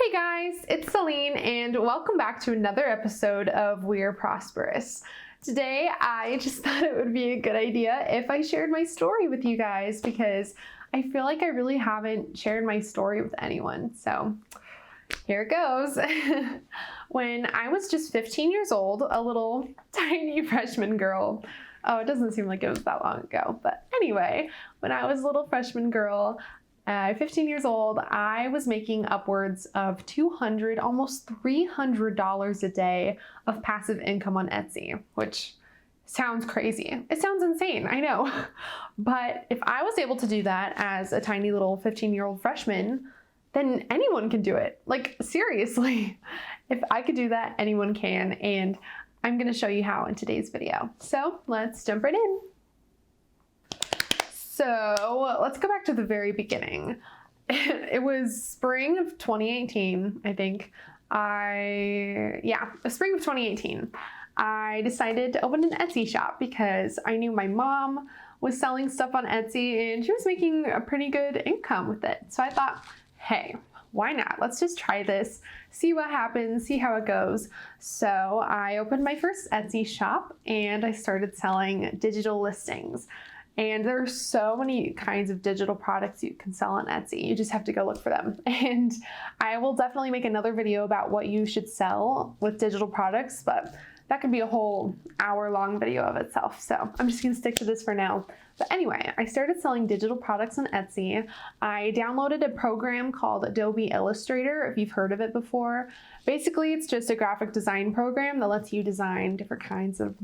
Hey guys, it's Celine and welcome back to another episode of We Are Prosperous. Today I just thought it would be a good idea if I shared my story with you guys because I feel like I really haven't shared my story with anyone. So here it goes. When I was just 15 years old, a little tiny freshman girl. Oh, it doesn't seem like it was that long ago. But anyway, when I was a little freshman girl, 15 years old, I was making upwards of $200, almost $300 a day of passive income on Etsy, which sounds crazy. It sounds insane, I know. But if I was able to do that as a tiny little 15-year-old freshman, then anyone can do it. Like, seriously, if I could do that, anyone can. And I'm gonna show you how in today's video. So let's jump right in. So let's go back to the very beginning. It was spring of 2018, I think. Spring of 2018. I decided to open an Etsy shop because I knew my mom was selling stuff on Etsy and she was making a pretty good income with it. So I thought, hey, why not? Let's just try this, see what happens, see how it goes. So I opened my first Etsy shop and I started selling digital listings. And there are so many kinds of digital products you can sell on Etsy. You just have to go look for them. And I will definitely make another video about what you should sell with digital products, but that could be a whole hour-long video of itself. So I'm just gonna stick to this for now. But anyway, I started selling digital products on Etsy. I downloaded a program called Adobe Illustrator, if you've heard of it before. Basically, it's just a graphic design program that lets you design different kinds of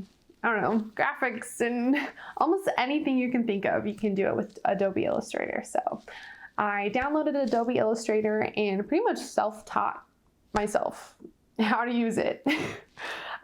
graphics and almost anything you can think of, you can do it with Adobe Illustrator. So I downloaded Adobe Illustrator and pretty much self-taught myself how to use it.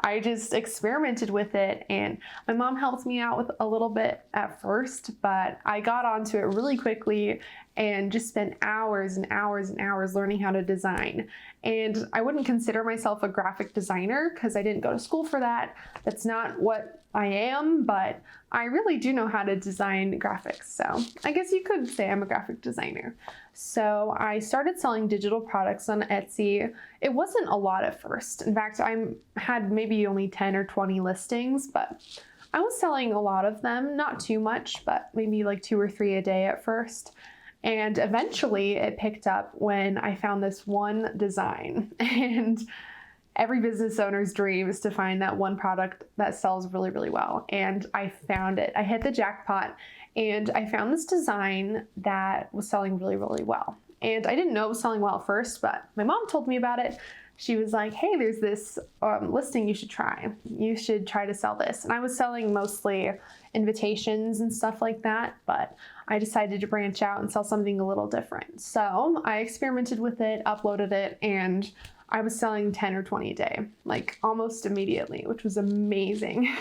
I just experimented with it and my mom helped me out with a little bit at first, but I got onto it really quickly and just spent hours and hours and hours learning how to design. And I wouldn't consider myself a graphic designer because I didn't go to school for that. That's not what I am, but I really do know how to design graphics. So I guess you could say I'm a graphic designer. So I started selling digital products on Etsy. It wasn't a lot at first. In fact, I had maybe only 10 or 20 listings, but I was selling a lot of them, not too much, but maybe like 2 or 3 a day at first. And eventually it picked up when I found this one design. And every business owner's dream is to find that one product that sells really, really well. And I found it. I hit the jackpot and I found this design that was selling really, really well. And I didn't know it was selling well at first, but my mom told me about it. She was like, hey, there's this listing you should try. You should try to sell this. And I was selling mostly invitations and stuff like that, but I decided to branch out and sell something a little different. So I experimented with it, uploaded it, and I was selling 10 or 20 a day, like almost immediately, which was amazing.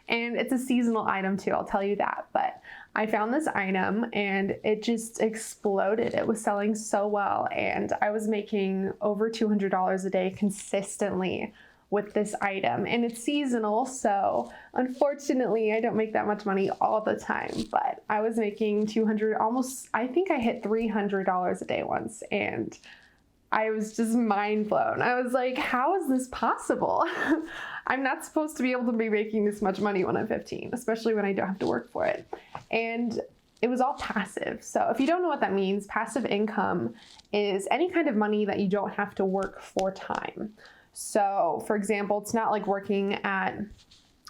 And it's a seasonal item too, I'll tell you that. But I found this item and it just exploded. It was selling so well and I was making over $200 a day consistently with this item. And it's seasonal, so unfortunately I don't make that much money all the time, but I was making $200, almost, I think I hit $300 a day once, and I was just mind blown. I was like, how is this possible? I'm not supposed to be able to be making this much money when I'm 15, especially when I don't have to work for it. And it was all passive. So if you don't know what that means, passive income is any kind of money that you don't have to work for time. So for example, it's not like working at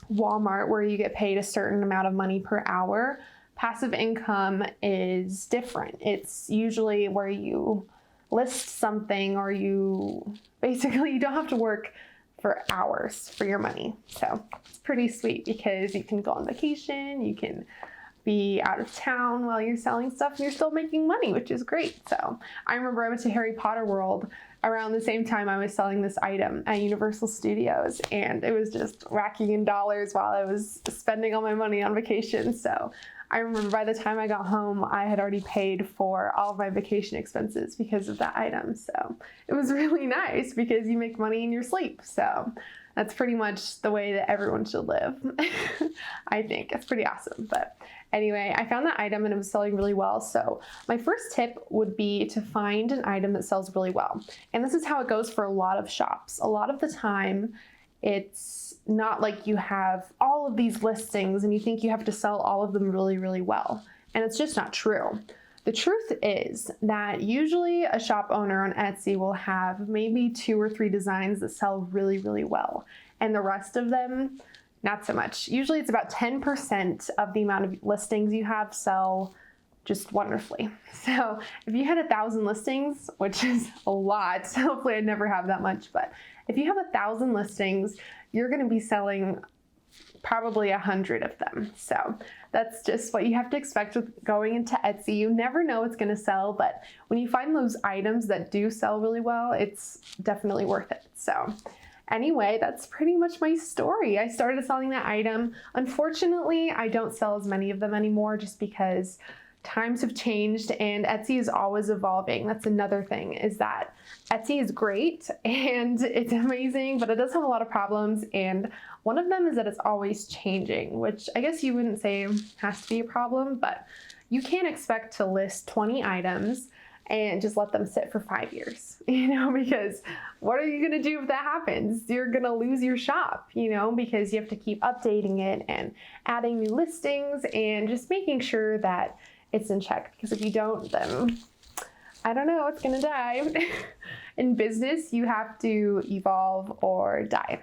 Walmart where you get paid a certain amount of money per hour. Passive income is different. It's usually where you list something or you don't have to work for hours for your money. So it's pretty sweet because you can go on vacation, you can be out of town while you're selling stuff and you're still making money, which is great. So I remember I went to Harry Potter World around the same time I was selling this item at Universal Studios, and it was just racking in dollars while I was spending all my money on vacation. So I remember by the time I got home, I had already paid for all of my vacation expenses because of that item. So it was really nice because you make money in your sleep. So that's pretty much the way that everyone should live. I think it's pretty awesome. But Anyway, I found that item and it was selling really well. So my first tip would be to find an item that sells really well. And this is how it goes for a lot of shops. A lot of the time, it's not like you have all of these listings and you think you have to sell all of them really, really well. And it's just not true. The truth is that usually a shop owner on Etsy will have maybe 2 or 3 designs that sell really, really well. And the rest of them, not so much. Usually it's about 10% of the amount of listings you have sell just wonderfully. So if you had 1,000 listings, which is a lot, hopefully I never have that much, but if you have 1,000 listings, you're gonna be selling probably 100 of them. So that's just what you have to expect with going into Etsy. You never know what's gonna sell, but when you find those items that do sell really well, it's definitely worth it. So anyway, that's pretty much my story. I started selling that item. Unfortunately, I don't sell as many of them anymore just because times have changed and Etsy is always evolving. That's another thing, is that Etsy is great and it's amazing, but it does have a lot of problems. And one of them is that it's always changing, which I guess you wouldn't say has to be a problem, but you can't expect to list 20 items and just let them sit for 5 years, because what are you gonna do if that happens? You're gonna lose your shop, because you have to keep updating it and adding new listings and just making sure that it's in check, because if you don't, then I don't know, it's gonna die. In business, you have to evolve or die.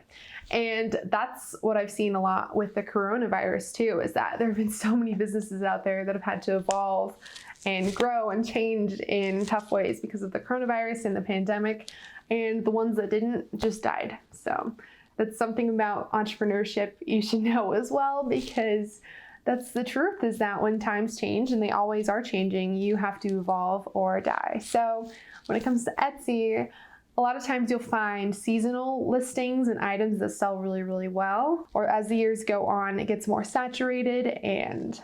And that's what I've seen a lot with the coronavirus too, is that there have been so many businesses out there that have had to evolve and grow and change in tough ways because of the coronavirus and the pandemic, and the ones that didn't just died. So that's something about entrepreneurship you should know as well, because that's the truth, is that when times change, and they always are changing, you have to evolve or die. So when it comes to Etsy, a lot of times you'll find seasonal listings and items that sell really, really well. Or as the years go on, it gets more saturated and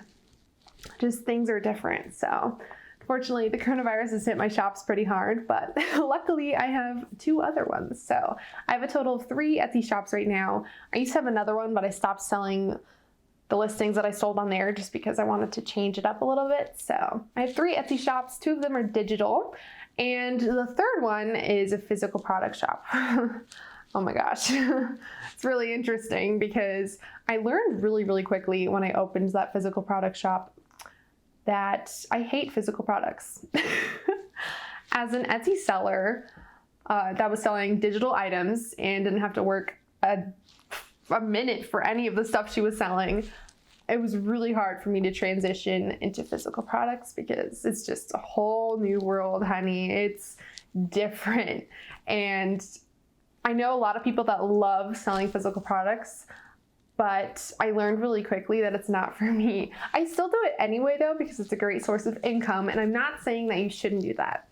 just things are different. So fortunately, the coronavirus has hit my shops pretty hard, but luckily I have 2 other ones. So I have a total of 3 Etsy shops right now. I used to have another one, but I stopped selling the listings that I sold on there just because I wanted to change it up a little bit. So I have 3 Etsy shops, 2 of them are digital, and the third one is a physical product shop. Oh my gosh. It's really interesting because I learned really, really quickly when I opened that physical product shop that I hate physical products. As an Etsy seller that was selling digital items and didn't have to work a minute for any of the stuff she was selling, it was really hard for me to transition into physical products because it's just a whole new world, honey. It's different. And I know a lot of people that love selling physical products, but I learned really quickly that it's not for me. I still do it anyway though, because it's a great source of income, and I'm not saying that you shouldn't do that.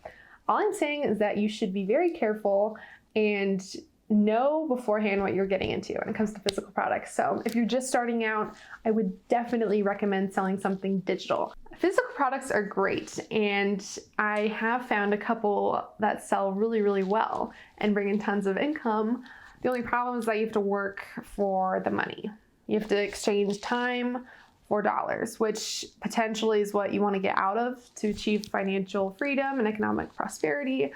All I'm saying is that you should be very careful and know beforehand what you're getting into when it comes to physical products. So if you're just starting out, I would definitely recommend selling something digital. Physical products are great, and I have found a couple that sell really, really well and bring in tons of income. The only problem is that you have to work for the money. You have to exchange time for dollars, which potentially is what you want to get out of to achieve financial freedom and economic prosperity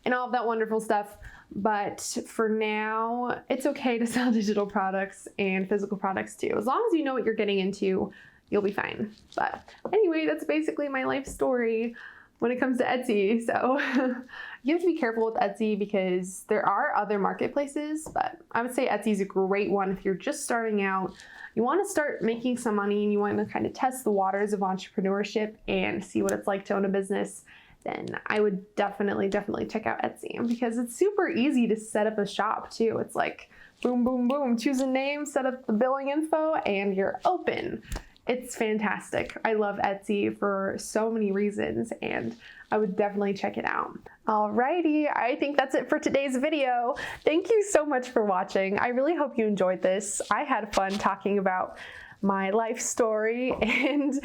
and all of that wonderful stuff. But for now, it's okay to sell digital products and physical products too. As long as you know what you're getting into, you'll be fine. But anyway, that's basically my life story when it comes to Etsy. So you have to be careful with Etsy because there are other marketplaces, but I would say Etsy is a great one if you're just starting out. You want to start making some money and you want to kind of test the waters of entrepreneurship and see what it's like to own a business. Then I would definitely check out Etsy because it's super easy to set up a shop too. It's like boom, boom, boom, choose a name, set up the billing info, and you're open. It's fantastic. I love Etsy for so many reasons, and I would definitely check it out. Alrighty, I think that's it for today's video. Thank you so much for watching. I really hope you enjoyed this. I had fun talking about my life story and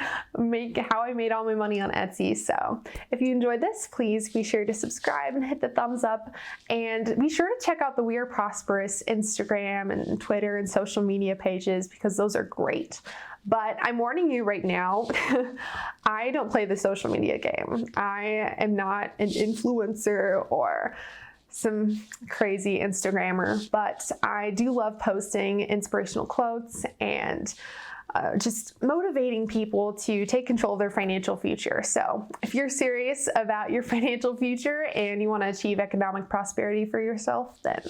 how I made all my money on Etsy. So if you enjoyed this, please be sure to subscribe and hit the thumbs up, and be sure to check out the We Are Prosperous Instagram and Twitter and social media pages, because those are great. But I'm warning you right now, I don't play the social media game. I am not an influencer or some crazy Instagrammer, but I do love posting inspirational quotes and just motivating people to take control of their financial future. So if you're serious about your financial future and you want to achieve economic prosperity for yourself, then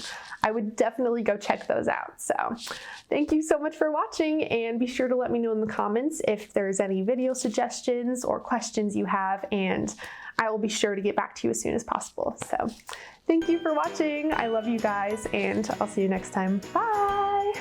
I would definitely go check those out. So thank you so much for watching, and be sure to let me know in the comments if there's any video suggestions or questions you have, and I will be sure to get back to you as soon as possible. So thank you for watching. I love you guys, and I'll see you next time. Bye.